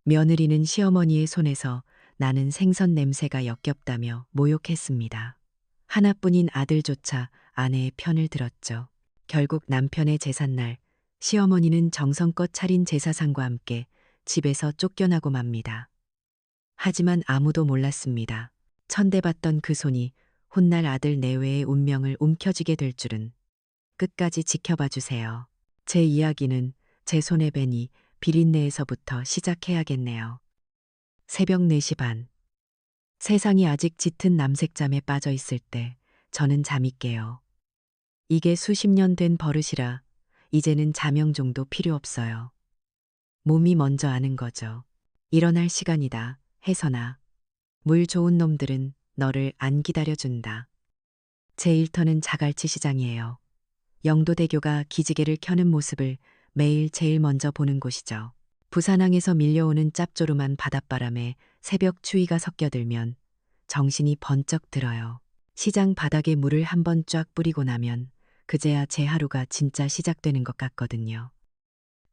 며느리는 시어머니의 손에서 나는 생선 냄새가 역겹다며 모욕했습니다. 하나뿐인 아들조차 아내의 편을 들었죠. 결국 남편의 제삿날, 시어머니는 정성껏 차린 제사상과 함께 집에서 쫓겨나고 맙니다. 하지만 아무도 몰랐습니다. 천대받던 그 손이 훗날 아들 내외의 운명을 움켜쥐게 될 줄은. 끝까지 지켜봐 주세요. 제 이야기는 제 손에 뵈니 비린내에서부터 시작해야겠네요. 새벽 4시 반. 세상이 아직 짙은 남색잠에 빠져 있을 때 저는 잠이 깨요. 이게 수십 년 된 버릇이라 이제는 자명종도 필요 없어요. 몸이 먼저 아는 거죠. 일어날 시간이다. 해서나. 물 좋은 놈들은 너를 안 기다려준다. 제 일터는 자갈치 시장이에요. 영도대교가 기지개를 켜는 모습을 매일 제일 먼저 보는 곳이죠. 부산항에서 밀려오는 짭조름한 바닷바람에 새벽 추위가 섞여들면 정신이 번쩍 들어요. 시장 바닥에 물을 한번 쫙 뿌리고 나면 그제야 제 하루가 진짜 시작되는 것 같거든요.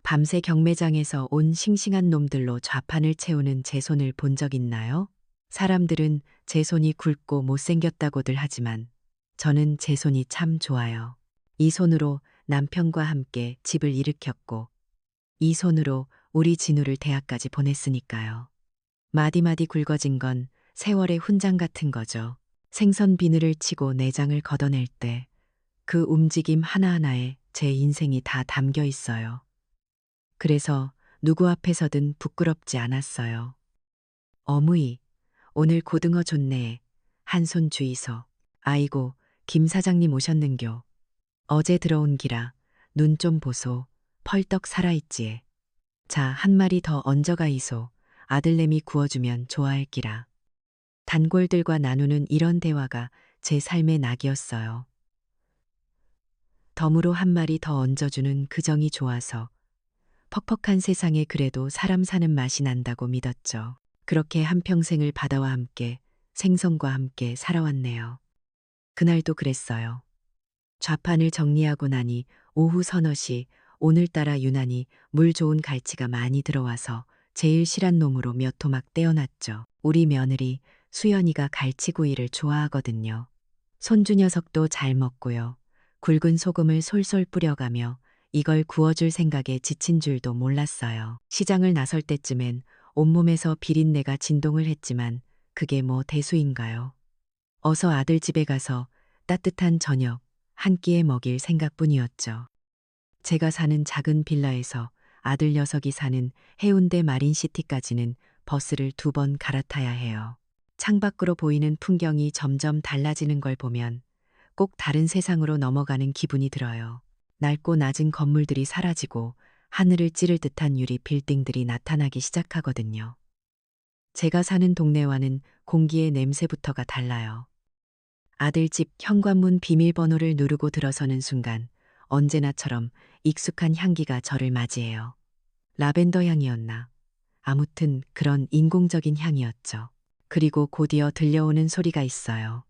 밤새 경매장에서 온 싱싱한 놈들로 좌판을 채우는 제 손을 본 적 있나요? 사람들은 제 손이 굵고 못생겼다고들 하지만 저는 제 손이 참 좋아요. 이 손으로 남편과 함께 집을 일으켰고 이 손으로 우리 진우를 대학까지 보냈으니까요. 마디마디 굵어진 건 세월의 훈장 같은 거죠. 생선 비늘을 치고 내장을 걷어낼 때 그 움직임 하나하나에 제 인생이 다 담겨 있어요. 그래서 누구 앞에서든 부끄럽지 않았어요. 어무이, 오늘 고등어 좋네. 한손 주이소. 아이고, 김 사장님 오셨는겨. 어제 들어온 기라. 눈 좀 보소. 펄떡 살아있지에. 자, 한 마리 더 얹어가 이소. 아들내미 구워주면 좋아할 기라. 단골들과 나누는 이런 대화가 제 삶의 낙이었어요. 덤으로 한 마리 더 얹어주는 그 정이 좋아서 퍽퍽한 세상에 그래도 사람 사는 맛이 난다고 믿었죠. 그렇게 한평생을 바다와 함께 생선과 함께 살아왔네요. 그날도 그랬어요. 좌판을 정리하고 나니 오후 서너시 오늘따라 유난히 물 좋은 갈치가 많이 들어와서 제일 실한 놈으로 몇 토막 떼어놨죠. 우리 며느리 수연이가 갈치구이를 좋아하거든요. 손주 녀석도 잘 먹고요. 굵은 소금을 솔솔 뿌려가며 이걸 구워줄 생각에 지친 줄도 몰랐어요. 시장을 나설 때쯤엔 온몸에서 비린내가 진동을 했지만 그게 뭐 대수인가요? 어서 아들 집에 가서 따뜻한 저녁 한 끼에 먹일 생각뿐이었죠. 제가 사는 작은 빌라에서 아들 녀석이 사는 해운대 마린시티까지는 버스를 2번 갈아타야 해요. 창밖으로 보이는 풍경이 점점 달라지는 걸 보면 꼭 다른 세상으로 넘어가는 기분이 들어요. 낡고 낮은 건물들이 사라지고 하늘을 찌를 듯한 유리 빌딩들이 나타나기 시작하거든요. 제가 사는 동네와는 공기의 냄새부터가 달라요. 아들 집 현관문 비밀번호를 누르고 들어서는 순간 언제나처럼 익숙한 향기가 저를 맞이해요. 라벤더 향이었나? 아무튼 그런 인공적인 향이었죠. 그리고 곧이어 들려오는 소리가 있어요.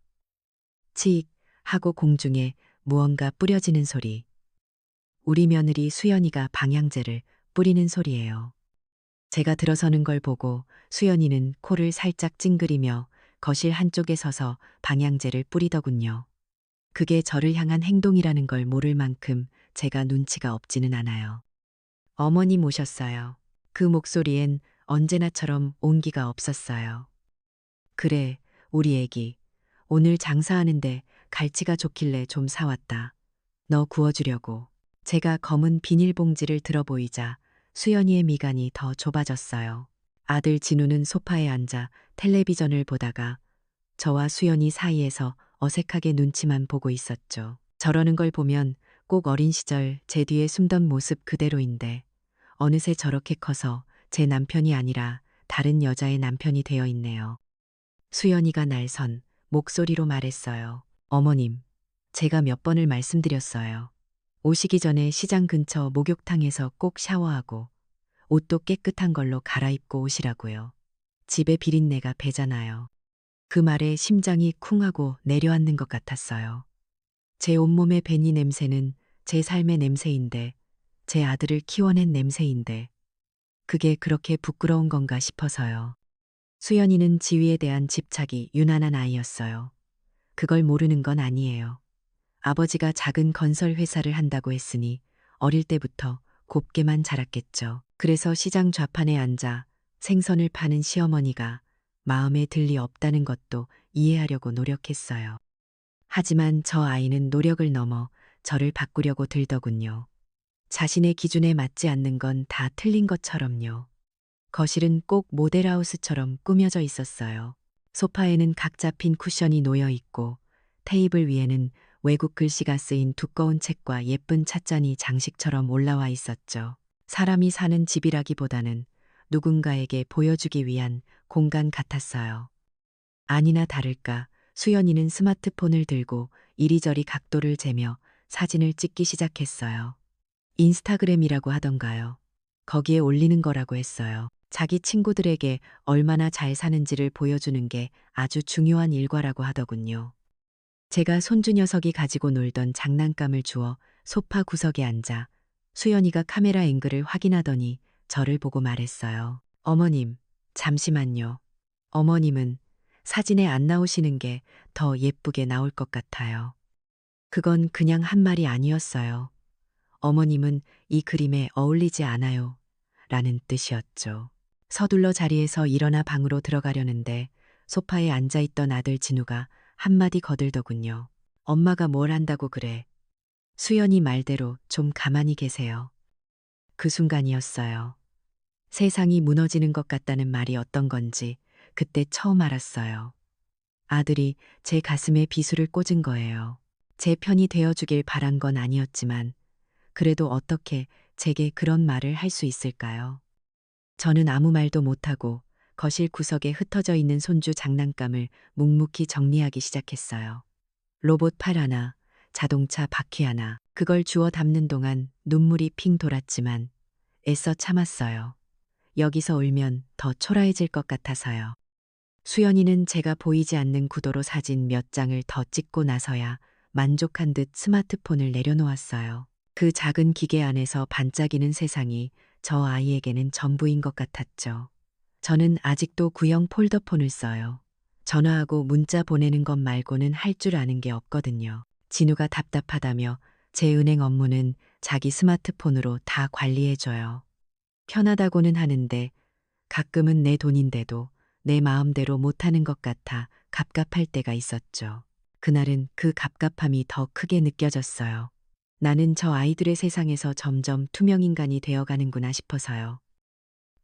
칙 하고 공중에 무언가 뿌려지는 소리. 우리 며느리 수연이가 방향제를 뿌리는 소리예요. 제가 들어서는 걸 보고 수연이는 코를 살짝 찡그리며 거실 한쪽에 서서 방향제를 뿌리더군요. 그게 저를 향한 행동이라는 걸 모를 만큼 제가 눈치가 없지는 않아요. 어머님 오셨어요. 그 목소리엔 언제나처럼 온기가 없었어요. 그래, 우리 애기. 오늘 장사하는데 갈치가 좋길래 좀 사왔다. 너 구워주려고. 제가 검은 비닐봉지를 들어보이자 수연이의 미간이 더 좁아졌어요. 아들 진우는 소파에 앉아 텔레비전을 보다가 저와 수연이 사이에서 어색하게 눈치만 보고 있었죠. 저러는 걸 보면 꼭 어린 시절 제 뒤에 숨던 모습 그대로인데 어느새 저렇게 커서 제 남편이 아니라 다른 여자의 남편이 되어 있네요. 수연이가 날선 목소리로 말했어요. 어머님, 제가 몇 번을 말씀드렸어요. 오시기 전에 시장 근처 목욕탕에서 꼭 샤워하고 옷도 깨끗한 걸로 갈아입고 오시라고요. 집에 비린내가 배잖아요. 그 말에 심장이 쿵하고 내려앉는 것 같았어요. 제 온몸의 베니 냄새는 제 삶의 냄새인데, 제 아들을 키워낸 냄새인데, 그게 그렇게 부끄러운 건가 싶어서요. 수연이는 지위에 대한 집착이 유난한 아이였어요. 그걸 모르는 건 아니에요. 아버지가 작은 건설 회사를 한다고 했으니 어릴 때부터 곱게만 자랐겠죠. 그래서 시장 좌판에 앉아 생선을 파는 시어머니가 마음에 들 리 없다는 것도 이해하려고 노력했어요. 하지만 저 아이는 노력을 넘어 저를 바꾸려고 들더군요. 자신의 기준에 맞지 않는 건 다 틀린 것처럼요. 거실은 꼭 모델하우스처럼 꾸며져 있었어요. 소파에는 각 잡힌 쿠션이 놓여 있고 테이블 위에는 외국 글씨가 쓰인 두꺼운 책과 예쁜 찻잔이 장식처럼 올라와 있었죠. 사람이 사는 집이라기보다는 누군가에게 보여주기 위한 공간 같았어요. 아니나 다를까 수연이는 스마트폰을 들고 이리저리 각도를 재며 사진을 찍기 시작했어요. 인스타그램이라고 하던가요. 거기에 올리는 거라고 했어요. 자기 친구들에게 얼마나 잘 사는지를 보여주는 게 아주 중요한 일과라고 하더군요. 제가 손주 녀석이 가지고 놀던 장난감을 주워 소파 구석에 앉아 수연이가 카메라 앵글을 확인하더니 저를 보고 말했어요. 어머님, 잠시만요. 어머님은 사진에 안 나오시는 게 더 예쁘게 나올 것 같아요. 그건 그냥 한 말이 아니었어요. 어머님은 이 그림에 어울리지 않아요. 라는 뜻이었죠. 서둘러 자리에서 일어나 방으로 들어가려는데 소파에 앉아있던 아들 진우가 한마디 거들더군요. 엄마가 뭘 한다고 그래. 수연이 말대로 좀 가만히 계세요. 그 순간이었어요. 세상이 무너지는 것 같다는 말이 어떤 건지 그때 처음 알았어요. 아들이 제 가슴에 비수를 꽂은 거예요. 제 편이 되어주길 바란 건 아니었지만 그래도 어떻게 제게 그런 말을 할 수 있을까요? 저는 아무 말도 못하고 거실 구석에 흩어져 있는 손주 장난감을 묵묵히 정리하기 시작했어요. 로봇 팔 하나, 자동차 바퀴 하나, 그걸 주워 담는 동안 눈물이 핑 돌았지만 애써 참았어요. 여기서 울면 더 초라해질 것 같아서요. 수연이는 제가 보이지 않는 구도로 사진 몇 장을 더 찍고 나서야 만족한 듯 스마트폰을 내려놓았어요. 그 작은 기계 안에서 반짝이는 세상이 저 아이에게는 전부인 것 같았죠. 저는 아직도 구형 폴더폰을 써요. 전화하고 문자 보내는 것 말고는 할 줄 아는 게 없거든요. 진우가 답답하다며 제 은행 업무는 자기 스마트폰으로 다 관리해줘요. 편하다고는 하는데 가끔은 내 돈인데도 내 마음대로 못하는 것 같아 갑갑할 때가 있었죠. 그날은 그 갑갑함이 더 크게 느껴졌어요. 나는 저 아이들의 세상에서 점점 투명인간이 되어가는구나 싶어서요.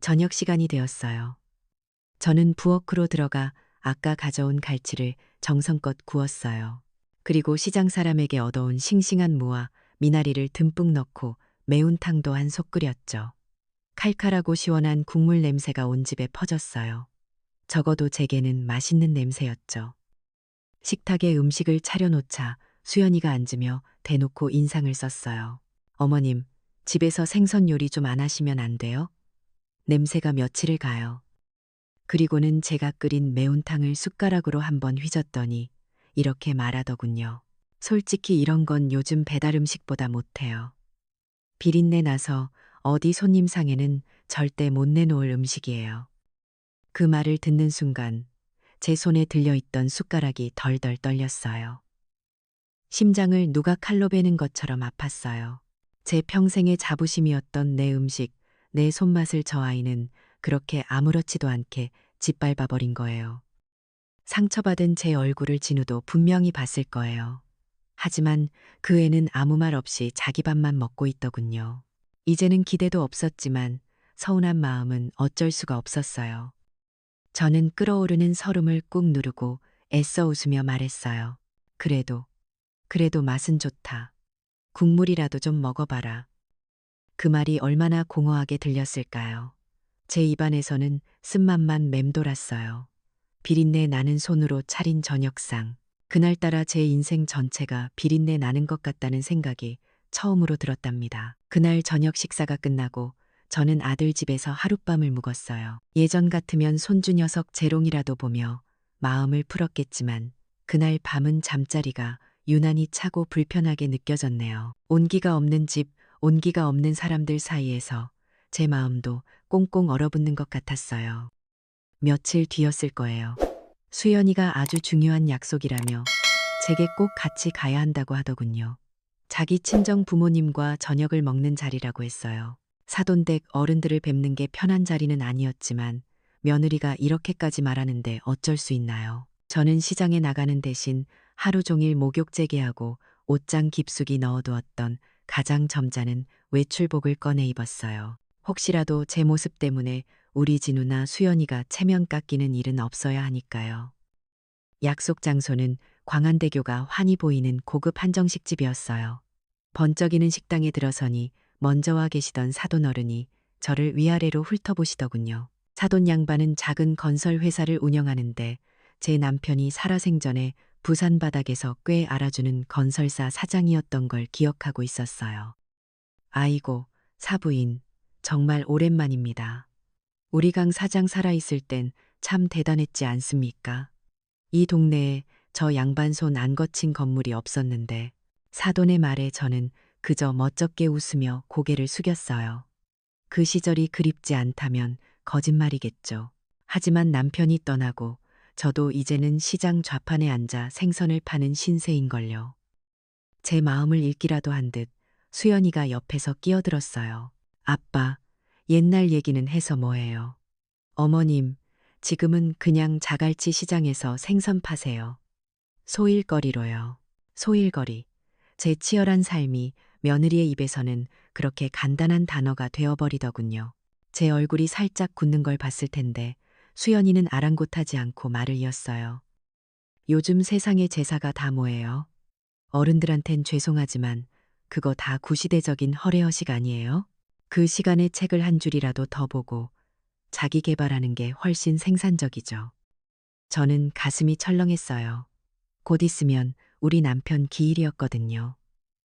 저녁 시간이 되었어요. 저는 부엌으로 들어가 아까 가져온 갈치를 정성껏 구웠어요. 그리고 시장 사람에게 얻어온 싱싱한 무와 미나리를 듬뿍 넣고 매운탕도 한 솥 끓였죠. 칼칼하고 시원한 국물 냄새가 온 집에 퍼졌어요. 적어도 제게는 맛있는 냄새였죠. 식탁에 음식을 차려놓자 수연이가 앉으며 대놓고 인상을 썼어요. 어머님, 집에서 생선 요리 좀 안 하시면 안 돼요? 냄새가 며칠을 가요. 그리고는 제가 끓인 매운탕을 숟가락으로 한번 휘젓더니 이렇게 말하더군요. 솔직히 이런 건 요즘 배달 음식보다 못해요. 비린내 나서 어디 손님 상에는 절대 못 내놓을 음식이에요. 그 말을 듣는 순간 제 손에 들려있던 숟가락이 덜덜 떨렸어요. 심장을 누가 칼로 베는 것처럼 아팠어요. 제 평생의 자부심이었던 내 음식, 내 손맛을 저 아이는 그렇게 아무렇지도 않게 짓밟아 버린 거예요. 상처받은 제 얼굴을 진우도 분명히 봤을 거예요. 하지만 그 애는 아무 말 없이 자기 밥만 먹고 있더군요. 이제는 기대도 없었지만 서운한 마음은 어쩔 수가 없었어요. 저는 끓어오르는 설움을 꾹 누르고 애써 웃으며 말했어요. 그래도 맛은 좋다. 국물이라도 좀 먹어봐라. 그 말이 얼마나 공허하게 들렸을까요? 제 입안에서는 쓴맛만 맴돌았어요. 비린내 나는 손으로 차린 저녁상. 그날따라 제 인생 전체가 비린내 나는 것 같다는 생각이 처음으로 들었답니다. 그날 저녁 식사가 끝나고 저는 아들 집에서 하룻밤을 묵었어요. 예전 같으면 손주 녀석 재롱이라도 보며 마음을 풀었겠지만 그날 밤은 잠자리가 유난히 차고 불편하게 느껴졌네요. 온기가 없는 집, 온기가 없는 사람들 사이에서 제 마음도 꽁꽁 얼어붙는 것 같았어요. 며칠 뒤였을 거예요. 수연이가 아주 중요한 약속이라며 제게 꼭 같이 가야 한다고 하더군요. 자기 친정 부모님과 저녁을 먹는 자리라고 했어요. 사돈댁 어른들을 뵙는 게 편한 자리는 아니었지만 며느리가 이렇게까지 말하는데 어쩔 수 있나요? 저는 시장에 나가는 대신 하루 종일 목욕 재개하고 옷장 깊숙이 넣어두었던 가장 점잖은 외출복을 꺼내 입었어요. 혹시라도 제 모습 때문에 우리 진우나 수연이가 체면 깎이는 일은 없어야 하니까요. 약속 장소는 광안대교가 환히 보이는 고급 한정식집이었어요. 번쩍이는 식당에 들어서니 먼저 와 계시던 사돈 어른이 저를 위아래로 훑어보시더군요. 사돈 양반은 작은 건설 회사를 운영하는데 제 남편이 살아생전에 부산 바닥에서 꽤 알아주는 건설사 사장이었던 걸 기억하고 있었어요. 아이고, 사부인, 정말 오랜만입니다. 우리 강 사장 살아있을 땐 참 대단했지 않습니까? 이 동네에 저 양반 손 안 거친 건물이 없었는데 사돈의 말에 저는 그저 멋쩍게 웃으며 고개를 숙였어요. 그 시절이 그립지 않다면 거짓말이겠죠. 하지만 남편이 떠나고 저도 이제는 시장 좌판에 앉아 생선을 파는 신세인걸요. 제 마음을 읽기라도 한 듯 수연이가 옆에서 끼어들었어요. 아빠, 옛날 얘기는 해서 뭐해요. 어머님, 지금은 그냥 자갈치 시장에서 생선 파세요. 소일거리로요. 소일거리. 제 치열한 삶이 며느리의 입에서는 그렇게 간단한 단어가 되어버리더군요. 제 얼굴이 살짝 굳는 걸 봤을 텐데 수연이는 아랑곳하지 않고 말을 이었어요. 요즘 세상의 제사가 다 뭐예요? 어른들한텐 죄송하지만 그거 다 구시대적인 허례허식 아니에요? 그 시간에 책을 한 줄이라도 더 보고 자기 개발하는 게 훨씬 생산적이죠. 저는 가슴이 철렁했어요. 곧 있으면 우리 남편 기일이었거든요.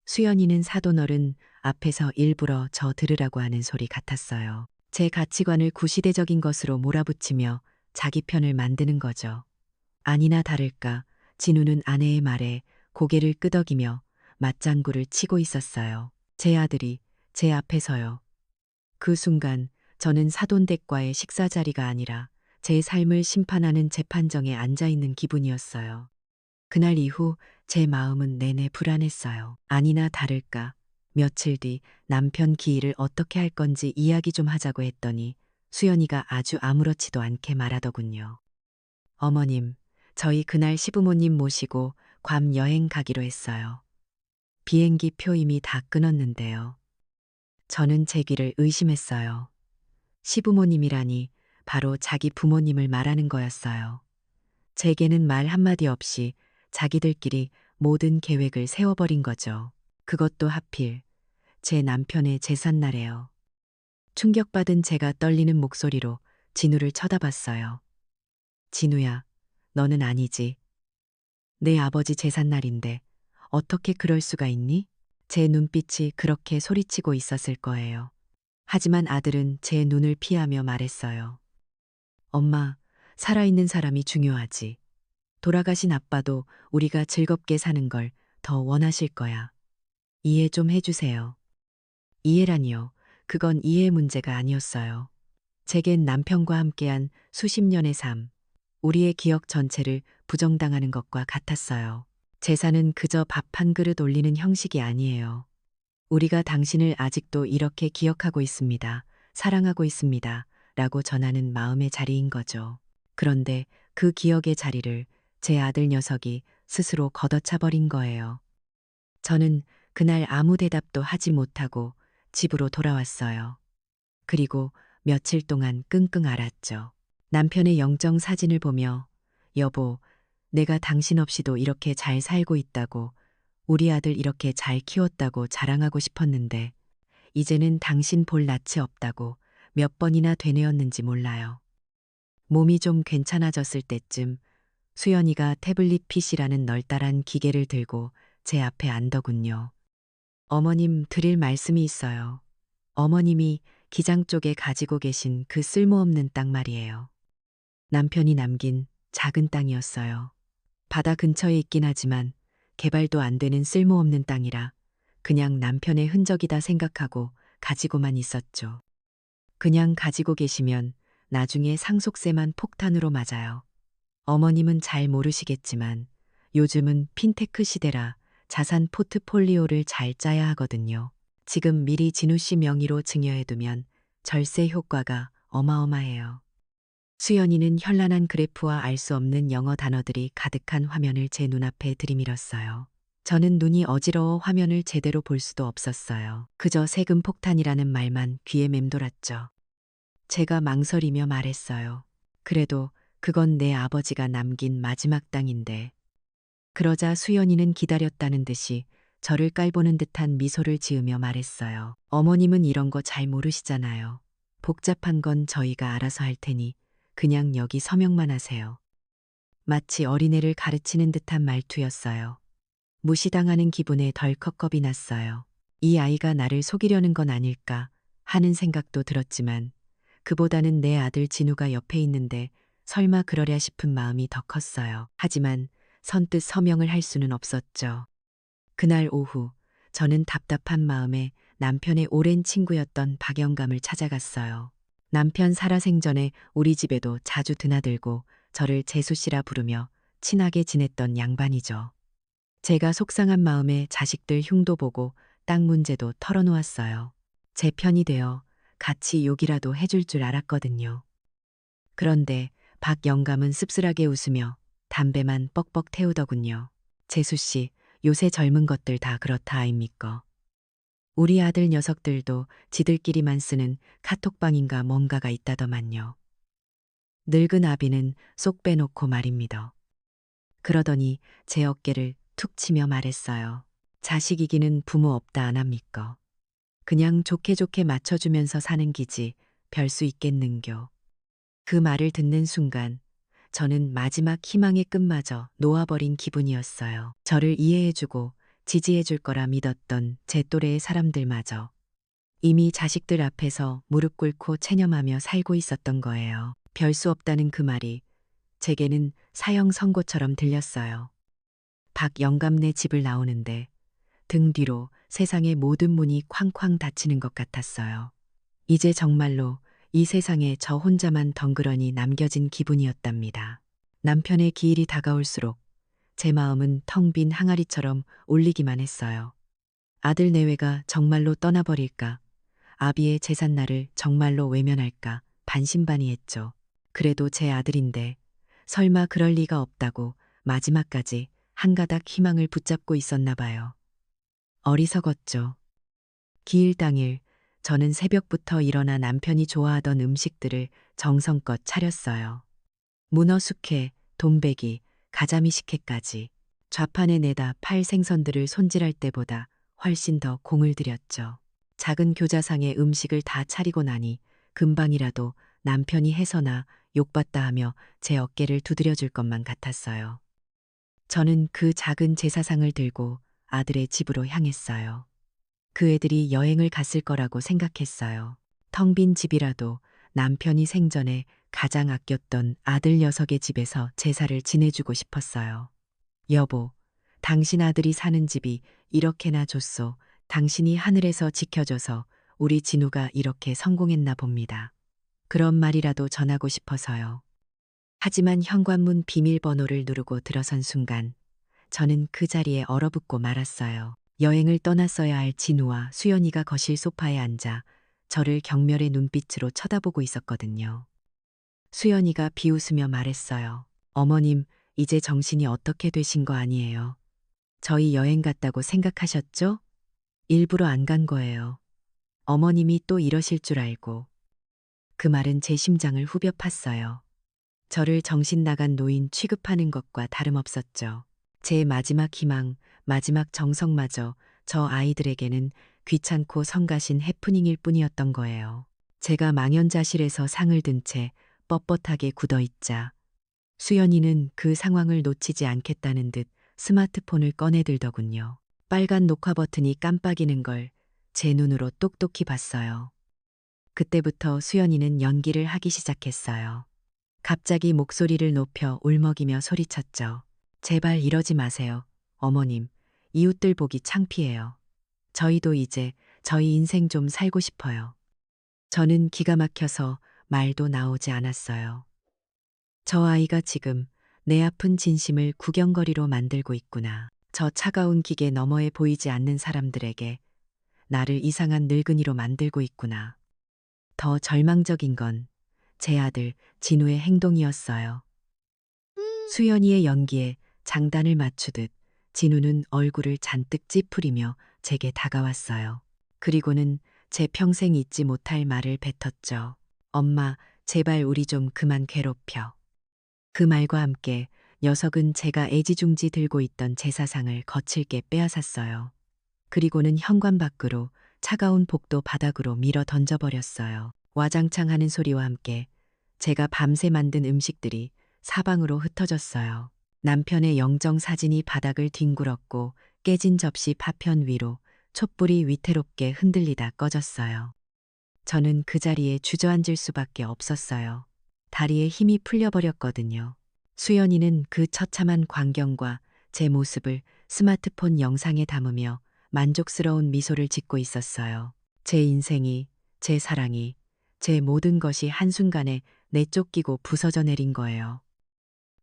수연이는 사돈어른 앞에서 일부러 저 들으라고 하는 소리 같았어요. 제 가치관을 구시대적인 것으로 몰아붙이며 자기 편을 만드는 거죠. 아니나 다를까 진우는 아내의 말에 고개를 끄덕이며 맞장구를 치고 있었어요. 제 아들이 제 앞에서요. 그 순간 저는 사돈댁과의 식사 자리가 아니라 제 삶을 심판하는 재판정에 앉아 있는 기분이었어요. 그날 이후 제 마음은 내내 불안했어요. 아니나 다를까 며칠 뒤 남편 기일을 어떻게 할 건지 이야기 좀 하자고 했더니 수연이가 아주 아무렇지도 않게 말하더군요. 어머님, 저희 그날 시부모님 모시고 괌 여행 가기로 했어요. 비행기 표 이미 다 끊었는데요. 저는 제 귀를 의심했어요. 시부모님이라니 바로 자기 부모님을 말하는 거였어요. 제게는 말 한마디 없이 자기들끼리 모든 계획을 세워버린 거죠. 그것도 하필 제 남편의 제삿날에요. 충격받은 제가 떨리는 목소리로 진우를 쳐다봤어요. 진우야, 너는 아니지. 내 아버지 제삿날인데 어떻게 그럴 수가 있니? 제 눈빛이 그렇게 소리치고 있었을 거예요. 하지만 아들은 제 눈을 피하며 말했어요. 엄마, 살아있는 사람이 중요하지. 돌아가신 아빠도 우리가 즐겁게 사는 걸 더 원하실 거야. 이해 좀 해주세요. 이해라니요. 그건 이해의 문제가 아니었어요. 제겐 남편과 함께한 수십 년의 삶, 우리의 기억 전체를 부정당하는 것과 같았어요. 제사는 그저 밥 한 그릇 올리는 형식이 아니에요. 우리가 당신을 아직도 이렇게 기억하고 있습니다. 사랑하고 있습니다. 라고 전하는 마음의 자리인 거죠. 그런데 그 기억의 자리를 제 아들 녀석이 스스로 걷어차버린 거예요. 저는 그날 아무 대답도 하지 못하고 집으로 돌아왔어요. 그리고 며칠 동안 끙끙 앓았죠. 남편의 영정 사진을 보며 여보, 내가 당신 없이도 이렇게 잘 살고 있다고, 우리 아들 이렇게 잘 키웠다고 자랑하고 싶었는데 이제는 당신 볼 낯이 없다고 몇 번이나 되뇌었는지 몰라요. 몸이 좀 괜찮아졌을 때쯤 수연이가 태블릿 PC라는 널따란 기계를 들고 제 앞에 앉더군요. 어머님 드릴 말씀이 있어요. 어머님이 기장 쪽에 가지고 계신 그 쓸모없는 땅 말이에요. 남편이 남긴 작은 땅이었어요. 바다 근처에 있긴 하지만 개발도 안 되는 쓸모없는 땅이라 그냥 남편의 흔적이다 생각하고 가지고만 있었죠. 그냥 가지고 계시면 나중에 상속세만 폭탄으로 맞아요. 어머님은 잘 모르시겠지만 요즘은 핀테크 시대라 자산 포트폴리오를 잘 짜야 하거든요. 지금 미리 진우 씨 명의로 증여해두면 절세 효과가 어마어마해요. 수연이는 현란한 그래프와 알 수 없는 영어 단어들이 가득한 화면을 제 눈앞에 들이밀었어요. 저는 눈이 어지러워 화면을 제대로 볼 수도 없었어요. 그저 세금 폭탄이라는 말만 귀에 맴돌았죠. 제가 망설이며 말했어요. 그래도 그건 내 아버지가 남긴 마지막 땅인데. 그러자 수연이는 기다렸다는 듯이 저를 깔보는 듯한 미소를 지으며 말했어요. 어머님은 이런 거 잘 모르시잖아요. 복잡한 건 저희가 알아서 할 테니 그냥 여기 서명만 하세요. 마치 어린애를 가르치는 듯한 말투였어요. 무시당하는 기분에 덜컥 겁이 났어요. 이 아이가 나를 속이려는 건 아닐까 하는 생각도 들었지만 그보다는 내 아들 진우가 옆에 있는데 설마 그러랴 싶은 마음이 더 컸어요. 하지만 선뜻 서명을 할 수는 없었죠. 그날 오후 저는 답답한 마음에 남편의 오랜 친구였던 박영감을 찾아갔어요. 남편 살아생전에 우리 집에도 자주 드나들고 저를 재수 씨라 부르며 친하게 지냈던 양반이죠. 제가 속상한 마음에 자식들 흉도 보고 땅 문제도 털어놓았어요. 제 편이 되어 같이 욕이라도 해줄 줄 알았거든요. 그런데 박 영감은 씁쓸하게 웃으며 담배만 뻑뻑 태우더군요. 재수 씨, 요새 젊은 것들 다 그렇다 아닙니까? 우리 아들 녀석들도 지들끼리만 쓰는 카톡방인가 뭔가가 있다더만요. 늙은 아비는 쏙 빼놓고 말입니다. 그러더니 제 어깨를 툭 치며 말했어요. 자식 이기는 부모 없다 안 합니까? 그냥 좋게 좋게 맞춰주면서 사는 기지 별 수 있겠는겨. 그 말을 듣는 순간 저는 마지막 희망의 끝마저 놓아버린 기분이었어요. 저를 이해해주고 지지해줄 거라 믿었던 제 또래의 사람들마저 이미 자식들 앞에서 무릎 꿇고 체념하며 살고 있었던 거예요. 별 수 없다는 그 말이 제게는 사형 선고처럼 들렸어요. 박 영감네 집을 나오는데 등 뒤로 세상의 모든 문이 쾅쾅 닫히는 것 같았어요. 이제 정말로 이 세상에 저 혼자만 덩그러니 남겨진 기분이었답니다. 남편의 기일이 다가올수록 제 마음은 텅 빈 항아리처럼 울리기만 했어요. 아들 내외가 정말로 떠나버릴까, 아비의 재산날을 정말로 외면할까 반신반의했죠. 그래도 제 아들인데 설마 그럴 리가 없다고 마지막까지 한 가닥 희망을 붙잡고 있었나 봐요. 어리석었죠. 기일 당일 저는 새벽부터 일어나 남편이 좋아하던 음식들을 정성껏 차렸어요. 문어 숙회, 돈배기, 가자미 식혜까지 좌판에 내다 팔 생선들을 손질할 때보다 훨씬 더 공을 들였죠. 작은 교자상에 음식을 다 차리고 나니 금방이라도 남편이 해서나 욕받다 하며 제 어깨를 두드려 줄 것만 같았어요. 저는 그 작은 제사상을 들고 아들의 집으로 향했어요. 그 애들이 여행을 갔을 거라고 생각했어요. 텅 빈 집이라도 남편이 생전에 가장 아꼈던 아들 녀석의 집에서 제사를 지내주고 싶었어요. 여보, 당신 아들이 사는 집이 이렇게나 좋소. 당신이 하늘에서 지켜줘서 우리 진우가 이렇게 성공했나 봅니다. 그런 말이라도 전하고 싶어서요. 하지만 현관문 비밀번호를 누르고 들어선 순간 저는 그 자리에 얼어붙고 말았어요. 여행을 떠났어야 할 진우와 수연이가 거실 소파에 앉아 저를 경멸의 눈빛으로 쳐다보고 있었거든요. 수연이가 비웃으며 말했어요. 어머님, 이제 정신이 어떻게 되신 거 아니에요? 저희 여행 갔다고 생각하셨죠? 일부러 안 간 거예요. 어머님이 또 이러실 줄 알고. 그 말은 제 심장을 후벼 팠어요. 저를 정신 나간 노인 취급하는 것과 다름없었죠. 제 마지막 희망, 마지막 정성마저 저 아이들에게는 귀찮고 성가신 해프닝일 뿐이었던 거예요. 제가 망연자실에서 상을 든 채 뻣뻣하게 굳어있자 수연이는 그 상황을 놓치지 않겠다는 듯 스마트폰을 꺼내들더군요. 빨간 녹화 버튼이 깜빡이는 걸 제 눈으로 똑똑히 봤어요. 그때부터 수연이는 연기를 하기 시작했어요. 갑자기 목소리를 높여 울먹이며 소리쳤죠. 제발 이러지 마세요. 어머님, 이웃들 보기 창피해요. 저희도 이제 저희 인생 좀 살고 싶어요. 저는 기가 막혀서 말도 나오지 않았어요. 저 아이가 지금 내 아픈 진심을 구경거리로 만들고 있구나. 저 차가운 기계 너머에 보이지 않는 사람들에게 나를 이상한 늙은이로 만들고 있구나. 더 절망적인 건 제 아들 진우의 행동이었어요. 수연이의 연기에 장단을 맞추듯 진우는 얼굴을 잔뜩 찌푸리며 제게 다가왔어요. 그리고는 제 평생 잊지 못할 말을 뱉었죠. 엄마, 제발 우리 좀 그만 괴롭혀. 그 말과 함께 녀석은 제가 애지중지 들고 있던 제사상을 거칠게 빼앗았어요. 그리고는 현관 밖으로 차가운 복도 바닥으로 밀어 던져버렸어요. 와장창 하는 소리와 함께 제가 밤새 만든 음식들이 사방으로 흩어졌어요. 남편의 영정 사진이 바닥을 뒹굴었고 깨진 접시 파편 위로 촛불이 위태롭게 흔들리다 꺼졌어요. 저는 그 자리에 주저앉을 수밖에 없었어요. 다리에 힘이 풀려버렸거든요. 수연이는 그 처참한 광경과 제 모습을 스마트폰 영상에 담으며 만족스러운 미소를 짓고 있었어요. 제 인생이, 제 사랑이, 제 모든 것이 한순간에 내쫓기고 부서져 내린 거예요.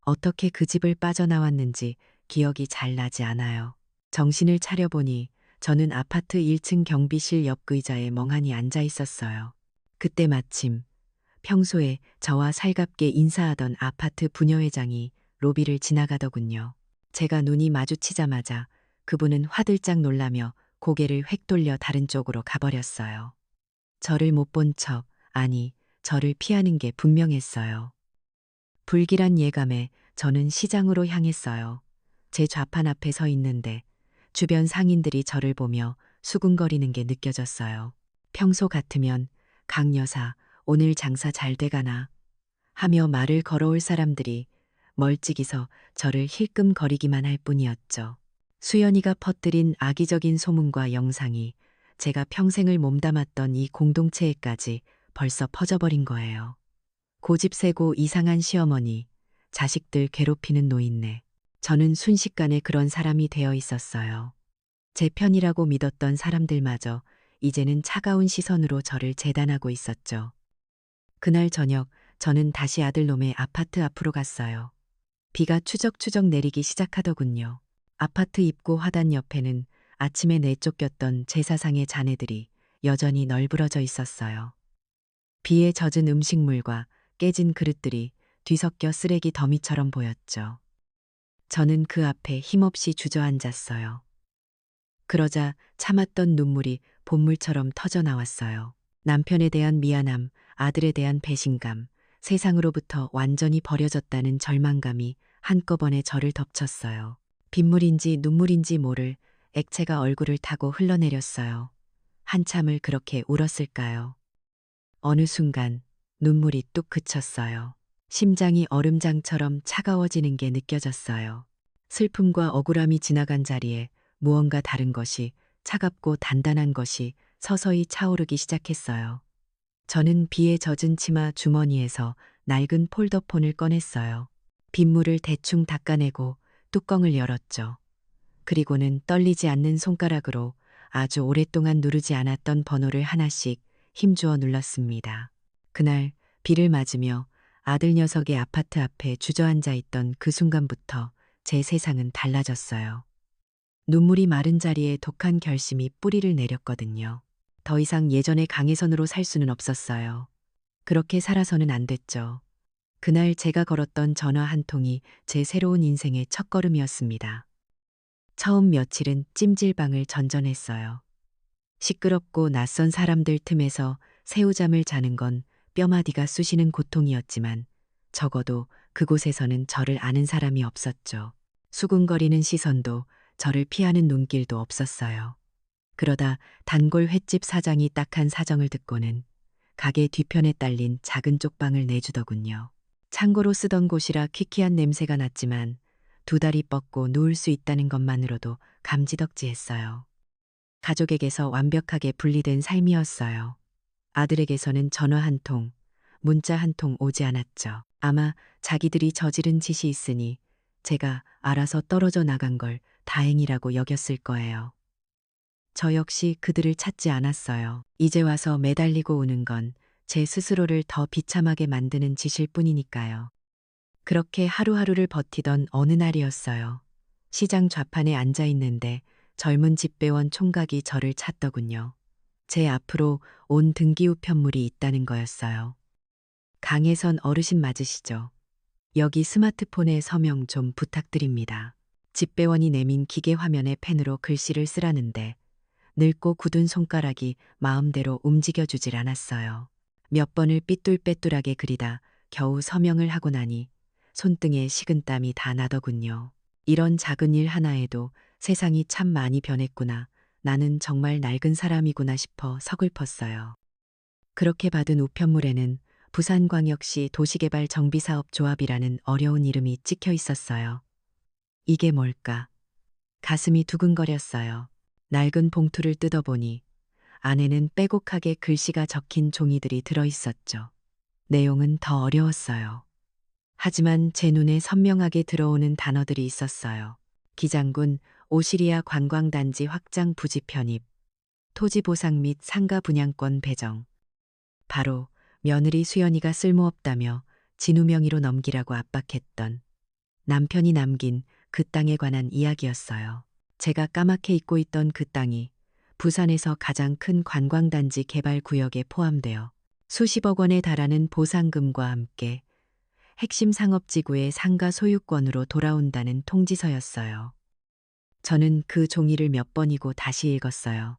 어떻게 그 집을 빠져나왔는지 기억이 잘 나지 않아요. 정신을 차려보니 저는 아파트 1층 경비실 옆 의자에 멍하니 앉아 있었어요. 그때 마침 평소에 저와 살갑게 인사하던 아파트 부녀회장이 로비를 지나가더군요. 제가 눈이 마주치자마자 그분은 화들짝 놀라며 고개를 획 돌려 다른 쪽으로 가버렸어요. 저를 못 본 척, 아니, 저를 피하는 게 분명했어요. 불길한 예감에 저는 시장으로 향했어요. 제 좌판 앞에 서 있는데 주변 상인들이 저를 보며 수군거리는 게 느껴졌어요. 평소 같으면 강 여사, 오늘 장사 잘 돼가나 하며 말을 걸어올 사람들이 멀찍이서 저를 힐끔거리기만 할 뿐이었죠. 수연이가 퍼뜨린 악의적인 소문과 영상이 제가 평생을 몸담았던 이 공동체에까지 벌써 퍼져버린 거예요. 고집 세고 이상한 시어머니, 자식들 괴롭히는 노인네. 저는 순식간에 그런 사람이 되어 있었어요. 제 편이라고 믿었던 사람들마저 이제는 차가운 시선으로 저를 재단하고 있었죠. 그날 저녁 저는 다시 아들놈의 아파트 앞으로 갔어요. 비가 추적추적 내리기 시작하더군요. 아파트 입구 화단 옆에는 아침에 내쫓겼던 제사상의 잔해들이 여전히 널브러져 있었어요. 비에 젖은 음식물과 깨진 그릇들이 뒤섞여 쓰레기 더미처럼 보였죠. 저는 그 앞에 힘없이 주저앉았어요. 그러자 참았던 눈물이 본물처럼 터져 나왔어요. 남편에 대한 미안함, 아들에 대한 배신감, 세상으로부터 완전히 버려졌다는 절망감이 한꺼번에 저를 덮쳤어요. 빗물인지 눈물인지 모를 액체가 얼굴을 타고 흘러내렸어요. 한참을 그렇게 울었을까요? 어느 순간 눈물이 뚝 그쳤어요. 심장이 얼음장처럼 차가워지는 게 느껴졌어요. 슬픔과 억울함이 지나간 자리에 무언가 다른 것이, 차갑고 단단한 것이 서서히 차오르기 시작했어요. 저는 비에 젖은 치마 주머니에서 낡은 폴더폰을 꺼냈어요. 빗물을 대충 닦아내고 뚜껑을 열었죠. 그리고는 떨리지 않는 손가락으로 아주 오랫동안 누르지 않았던 번호를 하나씩 힘주어 눌렀습니다. 그날 비를 맞으며 아들 녀석의 아파트 앞에 주저앉아 있던 그 순간부터 제 세상은 달라졌어요. 눈물이 마른 자리에 독한 결심이 뿌리를 내렸거든요. 더 이상 예전의 강혜선으로 살 수는 없었어요. 그렇게 살아서는 안 됐죠. 그날 제가 걸었던 전화 한 통이 제 새로운 인생의 첫걸음이었습니다. 처음 며칠은 찜질방을 전전했어요. 시끄럽고 낯선 사람들 틈에서 새우잠을 자는 건 뼈마디가 쑤시는 고통이었지만 적어도 그곳에서는 저를 아는 사람이 없었죠. 수군거리는 시선도 저를 피하는 눈길도 없었어요. 그러다 단골 횟집 사장이 딱한 사정을 듣고는 가게 뒤편에 딸린 작은 쪽방을 내주더군요. 창고로 쓰던 곳이라 퀴퀴한 냄새가 났지만 두 다리 뻗고 누울 수 있다는 것만으로도 감지덕지했어요. 가족에게서 완벽하게 분리된 삶이었어요. 아들에게서는 전화 한 통, 문자 한 통 오지 않았죠. 아마 자기들이 저지른 짓이 있으니 제가 알아서 떨어져 나간 걸 다행이라고 여겼을 거예요. 저 역시 그들을 찾지 않았어요. 이제 와서 매달리고 우는 건 제 스스로를 더 비참하게 만드는 짓일 뿐이니까요. 그렇게 하루하루를 버티던 어느 날이었어요. 시장 좌판에 앉아 있는데 젊은 집배원 총각이 저를 찾더군요. 제 앞으로 온 등기우편물이 있다는 거였어요. 강혜선 어르신 맞으시죠? 여기 스마트폰에 서명 좀 부탁드립니다. 집배원이 내민 기계 화면에 펜으로 글씨를 쓰라는데 늙고 굳은 손가락이 마음대로 움직여주질 않았어요. 몇 번을 삐뚤빼뚤하게 그리다 겨우 서명을 하고 나니 손등에 식은땀이 다 나더군요. 이런 작은 일 하나에도 세상이 참 많이 변했구나. 나는 정말 낡은 사람이구나 싶어 서글펐어요. 그렇게 받은 우편물에는 부산광역시 도시개발정비사업조합이라는 어려운 이름이 찍혀 있었어요. 이게 뭘까? 가슴이 두근거렸어요. 낡은 봉투를 뜯어보니 안에는 빼곡하게 글씨가 적힌 종이들이 들어있었죠. 내용은 더 어려웠어요. 하지만 제 눈에 선명하게 들어오는 단어들이 있었어요. 기장군 오시리아 관광단지 확장 부지 편입, 토지 보상 및 상가 분양권 배정. 바로 며느리 수연이가 쓸모없다며 진우 명의로 넘기라고 압박했던 남편이 남긴 그 땅에 관한 이야기였어요. 제가 까맣게 잊고 있던 그 땅이 부산에서 가장 큰 관광단지 개발 구역에 포함되어 수십억 원에 달하는 보상금과 함께 핵심 상업지구의 상가 소유권으로 돌아온다는 통지서였어요. 저는 그 종이를 몇 번이고 다시 읽었어요.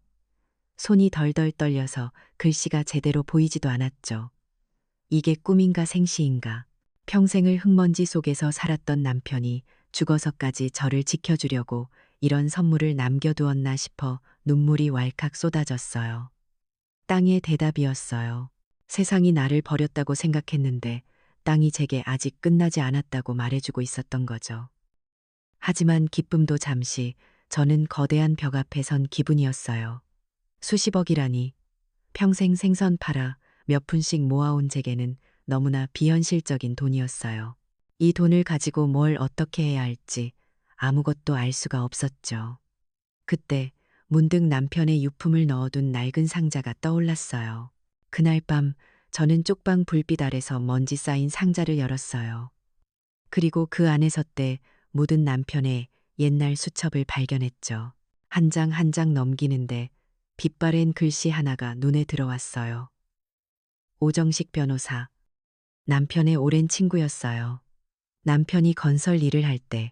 손이 덜덜 떨려서 글씨가 제대로 보이지도 않았죠. 이게 꿈인가 생시인가. 평생을 흙먼지 속에서 살았던 남편이 죽어서까지 저를 지켜주려고 이런 선물을 남겨두었나 싶어 눈물이 왈칵 쏟아졌어요. 땅의 대답이었어요. 세상이 나를 버렸다고 생각했는데 땅이 제게 아직 끝나지 않았다고 말해주고 있었던 거죠. 하지만 기쁨도 잠시, 저는 거대한 벽 앞에 선 기분이었어요. 수십억이라니, 평생 생선 팔아 몇 푼씩 모아온 제게는 너무나 비현실적인 돈이었어요. 이 돈을 가지고 뭘 어떻게 해야 할지 아무것도 알 수가 없었죠. 그때 문득 남편의 유품을 넣어둔 낡은 상자가 떠올랐어요. 그날 밤 저는 쪽방 불빛 아래서 먼지 쌓인 상자를 열었어요. 그리고 그 안에 섰대 묻은 남편의 옛날 수첩을 발견했죠. 한 장 한 장 넘기는데 빛바랜 글씨 하나가 눈에 들어왔어요. 오정식 변호사. 남편의 오랜 친구였어요. 남편이 건설 일을 할 때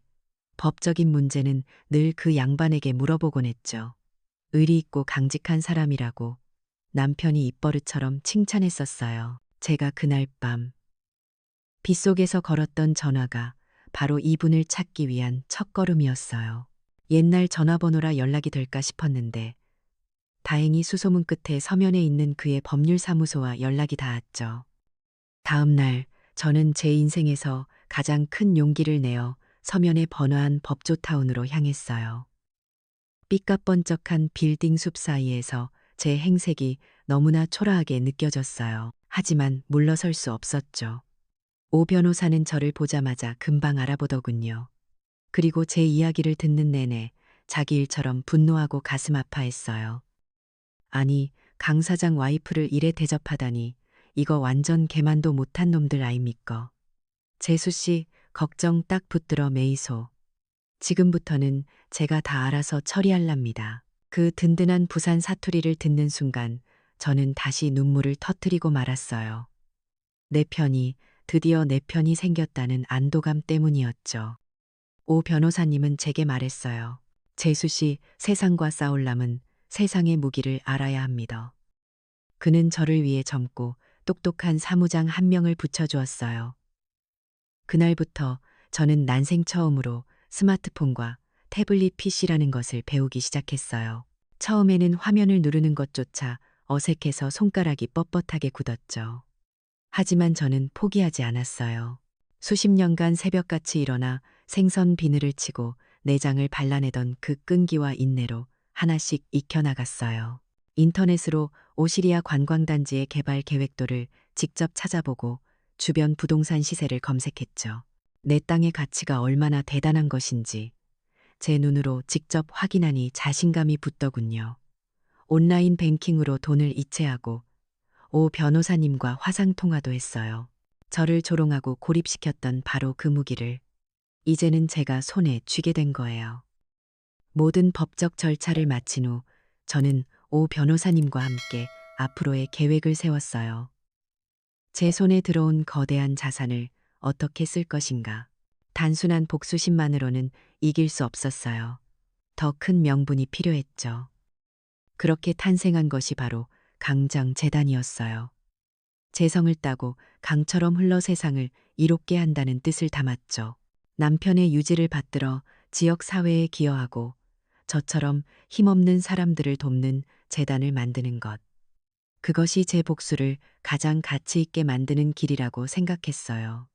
법적인 문제는 늘 그 양반에게 물어보곤 했죠. 의리 있고 강직한 사람이라고 남편이 입버릇처럼 칭찬했었어요. 제가 그날 밤 빗속에서 걸었던 전화가 바로 이분을 찾기 위한 첫걸음이었어요. 옛날 전화번호라 연락이 될까 싶었는데 다행히 수소문 끝에 서면에 있는 그의 법률사무소와 연락이 닿았죠. 다음 날 저는 제 인생에서 가장 큰 용기를 내어 서면에 번화한 법조타운으로 향했어요. 삐까번쩍한 빌딩 숲 사이에서 제 행색이 너무나 초라하게 느껴졌어요. 하지만 물러설 수 없었죠. 오 변호사는 저를 보자마자 금방 알아보더군요. 그리고 제 이야기를 듣는 내내 자기 일처럼 분노하고 가슴 아파했어요. 아니, 강 사장 와이프를 이래 대접하다니 이거 완전 개만도 못한 놈들 아닙니까? 재수 씨, 걱정 딱 붙들어 메이소. 지금부터는 제가 다 알아서 처리할랍니다. 그 든든한 부산 사투리를 듣는 순간 저는 다시 눈물을 터뜨리고 말았어요. 드디어 내 편이 생겼다는 안도감 때문이었죠. 오 변호사님은 제게 말했어요. 재수 씨, 세상과 싸울람은 세상의 무기를 알아야 합니다. 그는 저를 위해 젊고 똑똑한 사무장 한 명을 붙여주었어요. 그날부터 저는 난생 처음으로 스마트폰과 태블릿 PC라는 것을 배우기 시작했어요. 처음에는 화면을 누르는 것조차 어색해서 손가락이 뻣뻣하게 굳었죠. 하지만 저는 포기하지 않았어요. 수십 년간 새벽같이 일어나 생선 비늘을 치고 내장을 발라내던 그 끈기와 인내로 하나씩 익혀나갔어요. 인터넷으로 오시리아 관광단지의 개발 계획도를 직접 찾아보고 주변 부동산 시세를 검색했죠. 내 땅의 가치가 얼마나 대단한 것인지 제 눈으로 직접 확인하니 자신감이 붙더군요. 온라인 뱅킹으로 돈을 이체하고 오 변호사님과 화상통화도 했어요. 저를 조롱하고 고립시켰던 바로 그 무기를 이제는 제가 손에 쥐게 된 거예요. 모든 법적 절차를 마친 후 저는 오 변호사님과 함께 앞으로의 계획을 세웠어요. 제 손에 들어온 거대한 자산을 어떻게 쓸 것인가. 단순한 복수심만으로는 이길 수 없었어요. 더 큰 명분이 필요했죠. 그렇게 탄생한 것이 바로 강정재단이었어요. 재성을 따고 강처럼 흘러 세상을 이롭게 한다는 뜻을 담았죠. 남편의 유지를 받들어 지역 사회에 기여하고 저처럼 힘없는 사람들을 돕는 재단을 만드는 것. 그것이 제 복수를 가장 가치 있게 만드는 길이라고 생각했어요.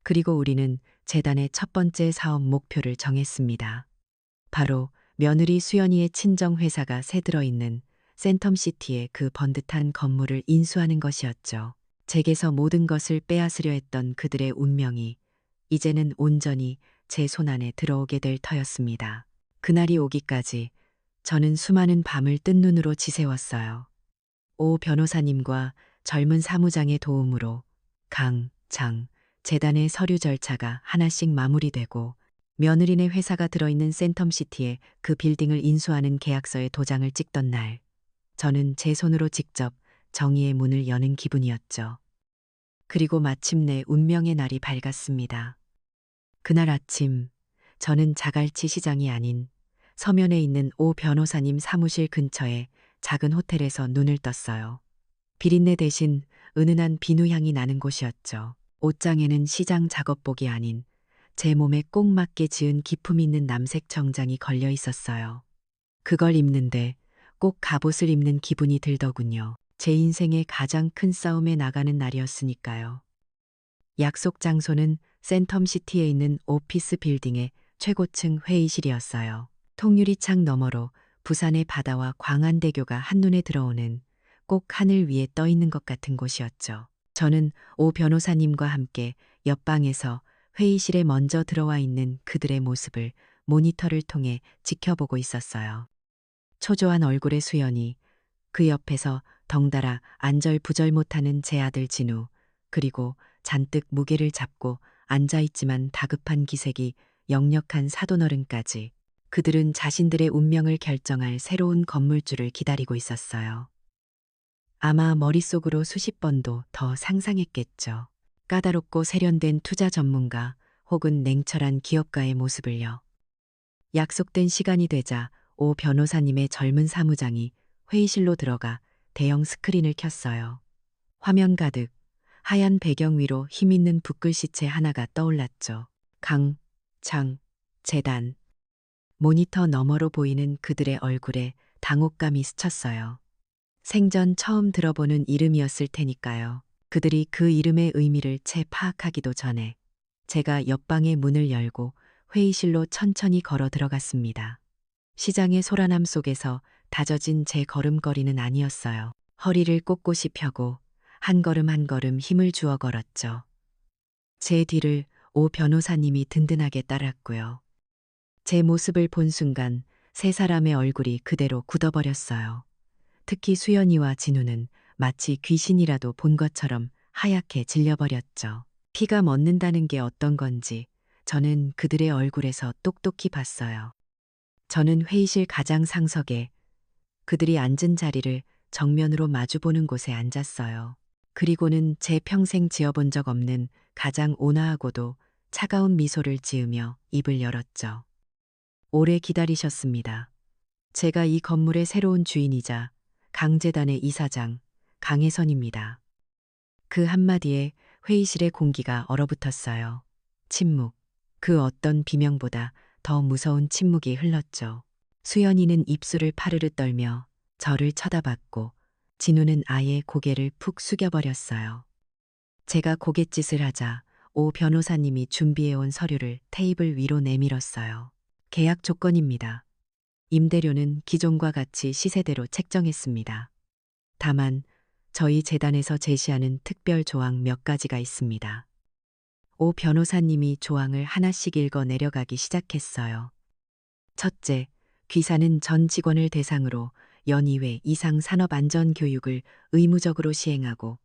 그리고 우리는 재단의 첫 번째 사업 목표를 정했습니다. 바로 며느리 수연이의 친정 회사가 새 들어있는 센텀시티의 그 번듯한 건물을 인수하는 것이었죠. 제게서 모든 것을 빼앗으려 했던 그들의 운명이 이제는 온전히 제 손안에 들어오게 될 터였습니다. 그날이 오기까지 저는 수많은 밤을 뜬 눈으로 지새웠어요. 오 변호사님과 젊은 사무장의 도움으로 강, 장, 재단의 서류 절차가 하나씩 마무리되고 며느리네 회사가 들어있는 센텀시티에 그 빌딩을 인수하는 계약서에 도장을 찍던 날, 저는 제 손으로 직접 정의의 문을 여는 기분이었죠. 그리고 마침내 운명의 날이 밝았습니다. 그날 아침, 저는 자갈치 시장이 아닌 서면에 있는 오 변호사님 사무실 근처에 작은 호텔에서 눈을 떴어요. 비린내 대신 은은한 비누향이 나는 곳이었죠. 옷장에는 시장 작업복이 아닌 제 몸에 꼭 맞게 지은 기품 있는 남색 정장이 걸려 있었어요. 그걸 입는데 꼭 갑옷을 입는 기분이 들더군요. 제 인생의 가장 큰 싸움에 나가는 날이었으니까요. 약속 장소는 센텀시티에 있는 오피스 빌딩의 최고층 회의실이었어요. 통유리창 너머로 부산의 바다와 광안대교가 한눈에 들어오는 꼭 하늘 위에 떠 있는 것 같은 곳이었죠. 저는 오 변호사님과 함께 옆방에서 회의실에 먼저 들어와 있는 그들의 모습을 모니터를 통해 지켜보고 있었어요. 초조한 얼굴의 수연이, 그 옆에서 덩달아 안절부절 못하는 제 아들 진우, 그리고 잔뜩 무게를 잡고 앉아있지만 다급한 기색이 역력한 사돈어른까지 그들은 자신들의 운명을 결정할 새로운 건물주를 기다리고 있었어요. 아마 머릿속으로 수십 번도 더 상상했겠죠. 까다롭고 세련된 투자 전문가 혹은 냉철한 기업가의 모습을요. 약속된 시간이 되자 오 변호사님의 젊은 사무장이 회의실로 들어가 대형 스크린을 켰어요. 화면 가득 하얀 배경 위로 힘있는 붓글씨체 하나가 떠올랐죠. 강, 장, 재단. 모니터 너머로 보이는 그들의 얼굴에 당혹감이 스쳤어요. 생전 처음 들어보는 이름이었을 테니까요. 그들이 그 이름의 의미를 채 파악하기도 전에 제가 옆방의 문을 열고 회의실로 천천히 걸어 들어갔습니다. 시장의 소란함 속에서 다져진 제 걸음걸이는 아니었어요. 허리를 꼿꼿이 펴고 한 걸음 한 걸음 힘을 주어 걸었죠. 제 뒤를 오 변호사님이 든든하게 따랐고요. 제 모습을 본 순간 세 사람의 얼굴이 그대로 굳어버렸어요. 특히 수연이와 진우는 마치 귀신이라도 본 것처럼 하얗게 질려버렸죠. 피가 멎는다는 게 어떤 건지 저는 그들의 얼굴에서 똑똑히 봤어요. 저는 회의실 가장 상석에 그들이 앉은 자리를 정면으로 마주보는 곳에 앉았어요. 그리고는 제 평생 지어본 적 없는 가장 온화하고도 차가운 미소를 지으며 입을 열었죠. 오래 기다리셨습니다. 제가 이 건물의 새로운 주인이자 강재단의 이사장 강혜선입니다. 그 한마디에 회의실의 공기가 얼어붙었어요. 침묵. 그 어떤 비명보다 더 무서운 침묵이 흘렀죠. 수연이는 입술을 파르르 떨며 저를 쳐다봤고 진우는 아예 고개를 푹 숙여버렸어요. 제가 고갯짓을 하자 오 변호사님이 준비해온 서류를 테이블 위로 내밀었어요. 계약 조건입니다. 임대료는 기존과 같이 시세대로 책정했습니다. 다만 저희 재단에서 제시하는 특별 조항 몇 가지가 있습니다. 오 변호사님이 조항을 하나씩 읽어 내려가기 시작했어요. 첫째, 귀사는 전 직원을 대상으로 연이회 이상 산업안전교육을 의무적으로 시행하고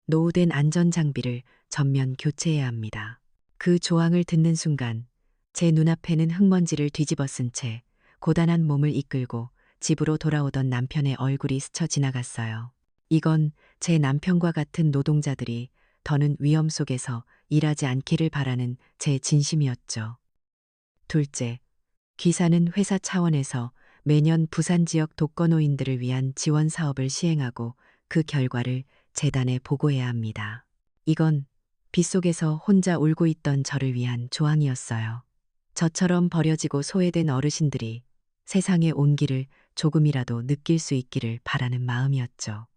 노후된 안전장비를 전면 교체해야 합니다. 그 조항을 듣는 순간 제 눈앞에는 흙먼지를 뒤집어 쓴 채 고단한 몸을 이끌고 집으로 돌아오던 남편의 얼굴이 스쳐 지나갔어요. 이건 제 남편과 같은 노동자들이 더는 위험 속에서 일하지 않기를 바라는 제 진심이었죠. 둘째, 귀사는 회사 차원에서 매년 부산 지역 독거노인들을 위한 지원 사업을 시행하고 그 결과를 재단에 보고해야 합니다. 이건 빗속에서 혼자 울고 있던 저를 위한 조항이었어요. 저처럼 버려지고 소외된 어르신들이 세상의 온기를 조금이라도 느낄 수 있기를 바라는 마음이었죠.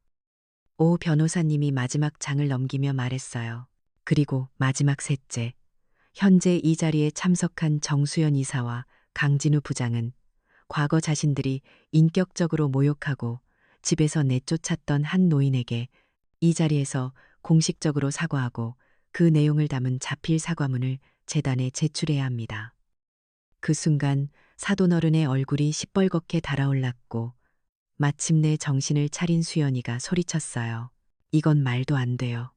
오 변호사님이 마지막 장을 넘기며 말했어요. 그리고 마지막 셋째, 현재 이 자리에 참석한 정수연 이사와 강진우 부장은 과거 자신들이 인격적으로 모욕하고 집에서 내쫓았던 한 노인에게 이 자리에서 공식적으로 사과하고 그 내용을 담은 자필 사과문을 재단에 제출해야 합니다. 그 순간 사돈어른의 얼굴이 시뻘겋게 달아올랐고 마침내 정신을 차린 수연이가 소리쳤어요. 이건 말도 안 돼요.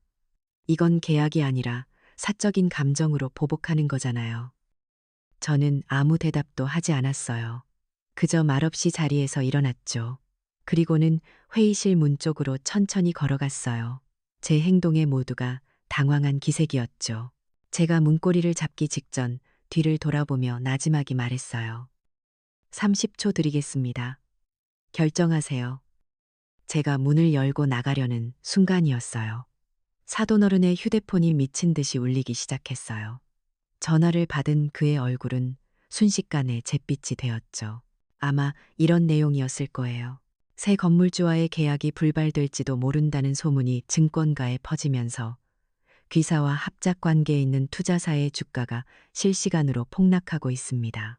이건 계약이 아니라 사적인 감정으로 보복하는 거잖아요. 저는 아무 대답도 하지 않았어요. 그저 말없이 자리에서 일어났죠. 그리고는 회의실 문 쪽으로 천천히 걸어갔어요. 제 행동에 모두가 당황한 기색이었죠. 제가 문고리를 잡기 직전 뒤를 돌아보며 나지막이 말했어요. 30초 드리겠습니다. 결정하세요. 제가 문을 열고 나가려는 순간이었어요. 사돈어른의 휴대폰이 미친 듯이 울리기 시작했어요. 전화를 받은 그의 얼굴은 순식간에 잿빛이 되었죠. 아마 이런 내용이었을 거예요. 새 건물주와의 계약이 불발될지도 모른다는 소문이 증권가에 퍼지면서 귀사와 합작 관계에 있는 투자사의 주가가 실시간으로 폭락하고 있습니다.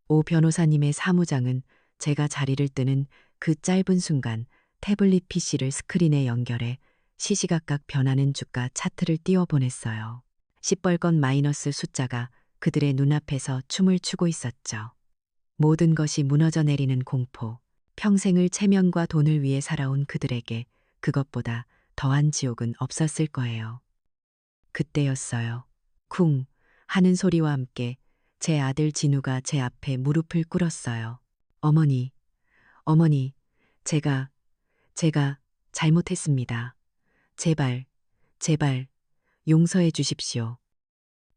오 변호사님의 사무장은 제가 자리를 뜨는 그 짧은 순간 태블릿 PC를 스크린에 연결해 시시각각 변하는 주가 차트를 띄워보냈어요. 시뻘건 마이너스 숫자가 그들의 눈앞에서 춤을 추고 있었죠. 모든 것이 무너져 내리는 공포, 평생을 체면과 돈을 위해 살아온 그들에게 그것보다 더한 지옥은 없었을 거예요. 그때였어요. 쿵 하는 소리와 함께 제 아들 진우가 제 앞에 무릎을 꿇었어요. 어머니, 어머니, 제가 잘못했습니다. 제발, 제발, 용서해 주십시오.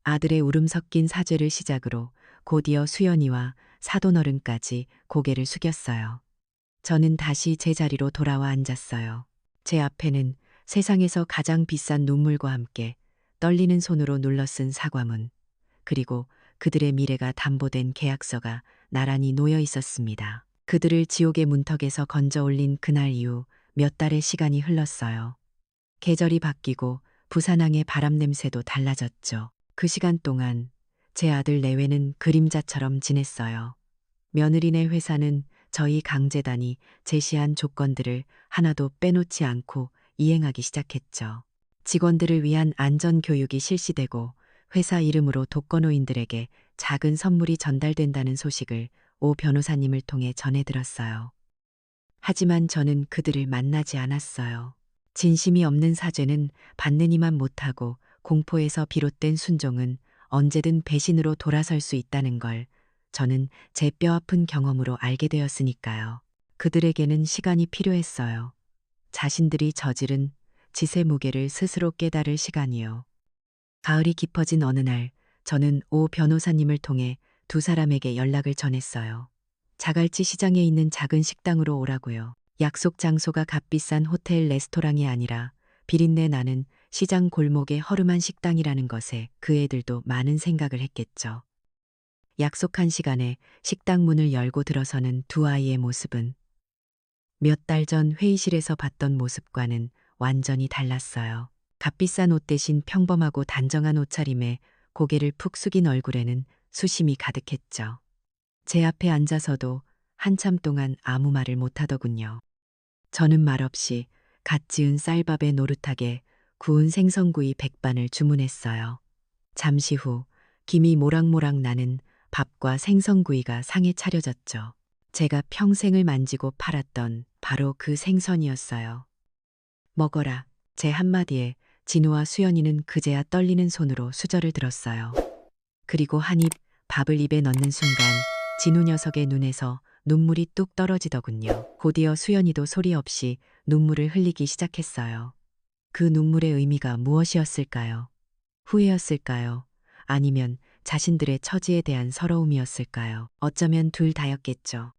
아들의 울음 섞인 사죄를 시작으로 곧이어 수연이와 사돈어른까지 고개를 숙였어요. 저는 다시 제 자리로 돌아와 앉았어요. 제 앞에는 세상에서 가장 비싼 눈물과 함께 떨리는 손으로 눌러 쓴 사과문, 그리고 그들의 미래가 담보된 계약서가 나란히 놓여 있었습니다. 그들을 지옥의 문턱에서 건져 올린 그날 이후 몇 달의 시간이 흘렀어요. 계절이 바뀌고 부산항의 바람 냄새도 달라졌죠. 그 시간 동안 제 아들 내외는 그림자처럼 지냈어요. 며느리네 회사는 저희 강재단이 제시한 조건들을 하나도 빼놓지 않고 이행하기 시작했죠. 직원들을 위한 안전교육이 실시되고 회사 이름으로 독거노인들에게 작은 선물이 전달된다는 소식을 오 변호사님을 통해 전해 들었어요. 하지만 저는 그들을 만나지 않았어요. 진심이 없는 사죄는 받느니만 못하고 공포에서 비롯된 순종은 언제든 배신으로 돌아설 수 있다는 걸 저는 제 뼈아픈 경험으로 알게 되었으니까요. 그들에게는 시간이 필요했어요. 자신들이 저지른 짓의 무게를 스스로 깨달을 시간이요. 가을이 깊어진 어느 날 저는 오 변호사님을 통해 두 사람에게 연락을 전했어요. 자갈치 시장에 있는 작은 식당으로 오라고요. 약속 장소가 값비싼 호텔 레스토랑이 아니라 비린내 나는 시장 골목의 허름한 식당이라는 것에 그 애들도 많은 생각을 했겠죠. 약속한 시간에 식당 문을 열고 들어서는 두 아이의 모습은 몇 달 전 회의실에서 봤던 모습과는 완전히 달랐어요. 값비싼 옷 대신 평범하고 단정한 옷차림에 고개를 푹 숙인 얼굴에는 수심이 가득했죠. 제 앞에 앉아서도 한참 동안 아무 말을 못하더군요. 저는 말없이 갓 지은 쌀밥에 노릇하게 구운 생선구이 백반을 주문했어요. 잠시 후 김이 모락모락 나는 밥과 생선구이가 상에 차려졌죠. 제가 평생을 만지고 팔았던 바로 그 생선이었어요. 먹어라. 제 한마디에 진우와 수연이는 그제야 떨리는 손으로 수저를 들었어요. 그리고 한 입 밥을 입에 넣는 순간 진우 녀석의 눈에서 눈물이 뚝 떨어지더군요. 곧이어 수연이도 소리 없이 눈물을 흘리기 시작했어요. 그 눈물의 의미가 무엇이었을까요? 후회였을까요? 아니면 자신들의 처지에 대한 서러움이었을까요? 어쩌면 둘 다였겠죠.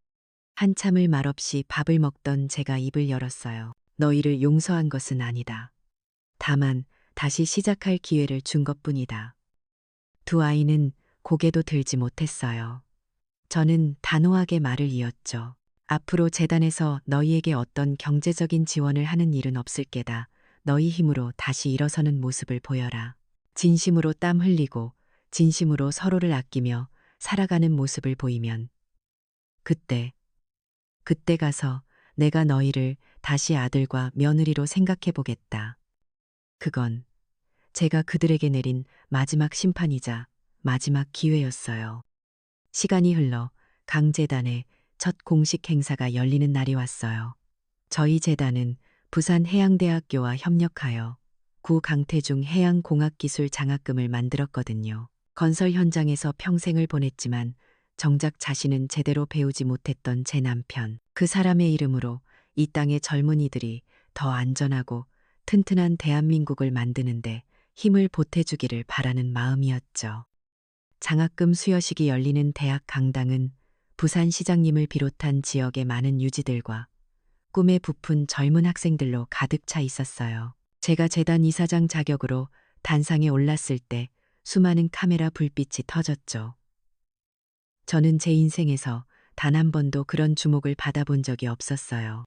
한참을 말없이 밥을 먹던 제가 입을 열었어요. 너희를 용서한 것은 아니다. 다만 다시 시작할 기회를 준 것뿐이다. 두 아이는 고개도 들지 못했어요. 저는 단호하게 말을 이었죠. 앞으로 재단에서 너희에게 어떤 경제적인 지원을 하는 일은 없을 게다. 너희 힘으로 다시 일어서는 모습을 보여라. 진심으로 땀 흘리고 진심으로 서로를 아끼며 살아가는 모습을 보이면 그때 가서 내가 너희를 다시 아들과 며느리로 생각해 보겠다. 그건 제가 그들에게 내린 마지막 심판이자 마지막 기회였어요. 시간이 흘러 강재단의 첫 공식 행사가 열리는 날이 왔어요. 저희 재단은 부산해양대학교와 협력하여 구 강태중 해양공학기술 장학금을 만들었거든요. 건설 현장에서 평생을 보냈지만 정작 자신은 제대로 배우지 못했던 제 남편, 그 사람의 이름으로 이 땅의 젊은이들이 더 안전하고 튼튼한 대한민국을 만드는데 힘을 보태주기를 바라는 마음이었죠. 장학금 수여식이 열리는 대학 강당은 부산시장님을 비롯한 지역의 많은 유지들과 꿈에 부푼 젊은 학생들로 가득 차 있었어요. 제가 재단 이사장 자격으로 단상에 올랐을 때 수많은 카메라 불빛이 터졌죠. 저는 제 인생에서 단 한 번도 그런 주목을 받아본 적이 없었어요.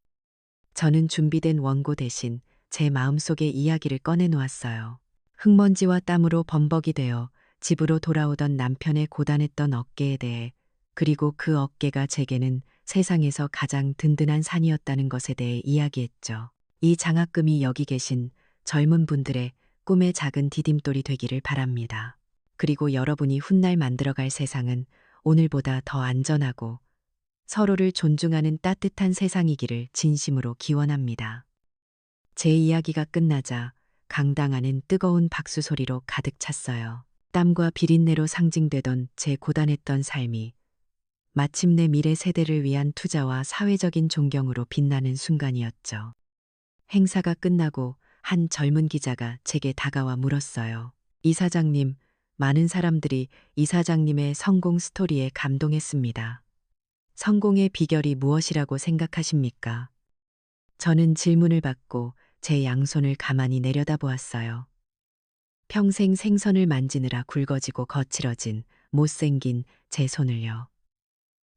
저는 준비된 원고 대신 제 마음속의 이야기를 꺼내놓았어요. 흙먼지와 땀으로 범벅이 되어 집으로 돌아오던 남편의 고단했던 어깨에 대해, 그리고 그 어깨가 제게는 세상에서 가장 든든한 산이었다는 것에 대해 이야기했죠. 이 장학금이 여기 계신 젊은 분들의 꿈의 작은 디딤돌이 되기를 바랍니다. 그리고 여러분이 훗날 만들어갈 세상은 오늘보다 더 안전하고 서로를 존중하는 따뜻한 세상이기를 진심으로 기원합니다. 제 이야기가 끝나자 강당 안은 뜨거운 박수 소리로 가득 찼어요. 땀과 비린내로 상징되던 제 고단했던 삶이 마침내 미래 세대를 위한 투자와 사회적인 존경으로 빛나는 순간이었죠. 행사가 끝나고 한 젊은 기자가 제게 다가와 물었어요. 이사장님, 많은 사람들이 이사장님의 성공 스토리에 감동했습니다. 성공의 비결이 무엇이라고 생각하십니까? 저는 질문을 받고 제 양손을 가만히 내려다보았어요. 평생 생선을 만지느라 굵어지고 거칠어진 못생긴 제 손을요.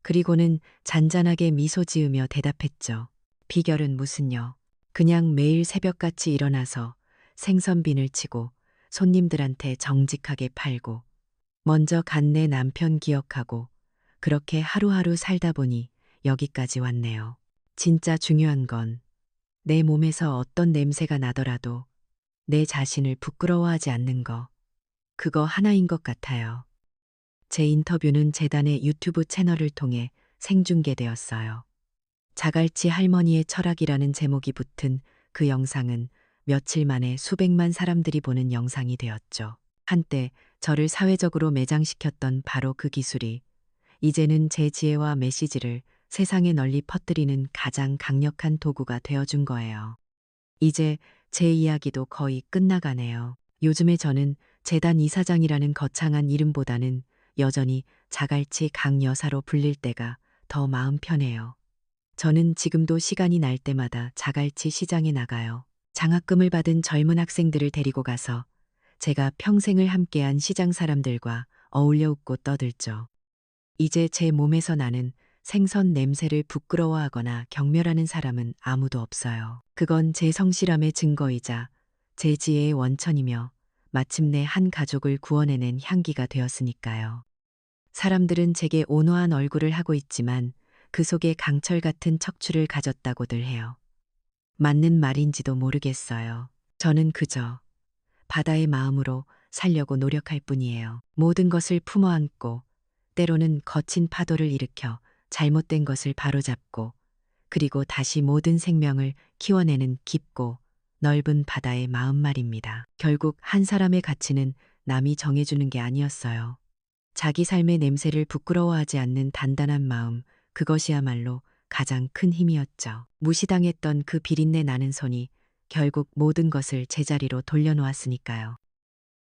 그리고는 잔잔하게 미소 지으며 대답했죠. 비결은 무슨요? 그냥 매일 새벽같이 일어나서 생선빈을 치고 손님들한테 정직하게 팔고 먼저 간 내 남편 기억하고 그렇게 하루하루 살다 보니 여기까지 왔네요. 진짜 중요한 건 내 몸에서 어떤 냄새가 나더라도 내 자신을 부끄러워하지 않는 거, 그거 하나인 것 같아요. 제 인터뷰는 재단의 유튜브 채널을 통해 생중계되었어요. 자갈치 할머니의 철학이라는 제목이 붙은 그 영상은 며칠 만에 수백만 사람들이 보는 영상이 되었죠. 한때 저를 사회적으로 매장시켰던 바로 그 기술이 이제는 제 지혜와 메시지를 세상에 널리 퍼뜨리는 가장 강력한 도구가 되어준 거예요. 이제 제 이야기도 거의 끝나가네요. 요즘에 저는 재단 이사장이라는 거창한 이름보다는 여전히 자갈치 강 여사로 불릴 때가 더 마음 편해요. 저는 지금도 시간이 날 때마다 자갈치 시장에 나가요. 장학금을 받은 젊은 학생들을 데리고 가서 제가 평생을 함께한 시장 사람들과 어울려 웃고 떠들죠. 이제 제 몸에서 나는 생선 냄새를 부끄러워하거나 경멸하는 사람은 아무도 없어요. 그건 제 성실함의 증거이자 제 지혜의 원천이며 마침내 한 가족을 구원해낸 향기가 되었으니까요. 사람들은 제게 온화한 얼굴을 하고 있지만 그 속에 강철 같은 척추를 가졌다고들 해요. 맞는 말인지도 모르겠어요. 저는 그저 바다의 마음으로 살려고 노력할 뿐이에요. 모든 것을 품어 안고 때로는 거친 파도를 일으켜 잘못된 것을 바로잡고 그리고 다시 모든 생명을 키워내는 깊고 넓은 바다의 마음 말입니다. 결국 한 사람의 가치는 남이 정해주는 게 아니었어요. 자기 삶의 냄새를 부끄러워하지 않는 단단한 마음, 그것이야말로 가장 큰 힘이었죠. 무시당했던 그 비린내 나는 손이 결국 모든 것을 제자리로 돌려놓았으니까요.